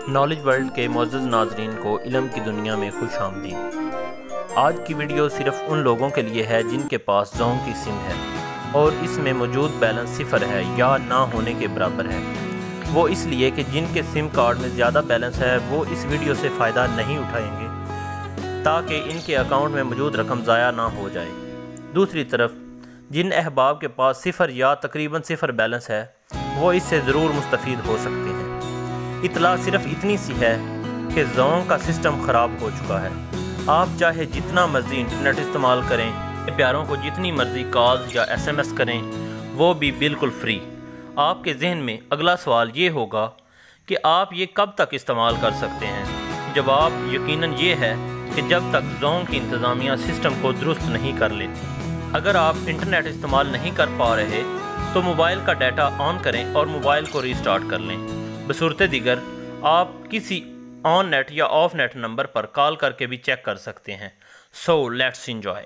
Knowledge world کے معزز ناظرین کو علم کی دنیا میں خوش آمدید۔ آج کی ویڈیو صرف ان لوگوں کے لیے ہے جن کے پاس زون کی سم ہے اور اس میں موجود بیلنس صفر ہے یا نہ ہونے کے برابر ہے۔ وہ اس لیے کہ جن کے سم کارڈ میں زیادہ بیلنس ہے وہ اس ویڈیو سے فائدہ نہیں اٹھائیں گے تاکہ ان کے اکاؤنٹ میں موجود رقم ضائع نہ ہو جائے۔ دوسری طرف جن احباب کے پاس صفر یا تقریباً صفر بیلنس ہے وہ اس سے ضرور مستفید ہو سکتے ہیں۔ اطلاع صرف اتنی سی ہے کہ زون کا سسٹم خراب ہو چکا ہے۔ آپ چاہے جتنا مرضی انٹرنیٹ استعمال کریں، پیاروں کو جتنی مرضی کالز یا ایس ایم ایس کریں، وہ بھی بالکل فری۔ آپ کے ذہن میں اگلا سوال یہ ہوگا کہ آپ یہ کب تک استعمال کر سکتے ہیں؟ جواب یقیناً یہ ہے کہ جب تک زون کی انتظامیہ سسٹم کو درست نہیں کر لیتی۔ اگر آپ انٹرنیٹ استعمال نہیں کر پا رہے تو موبائل کا ڈیٹا آن کریں اور موبائل کو ریسٹارٹ کر لیں۔ بصورت دیگر آپ کسی آن نیٹ یا آف نیٹ نمبر پر کال کر کے بھی چیک کر سکتے ہیں۔ So let's enjoy.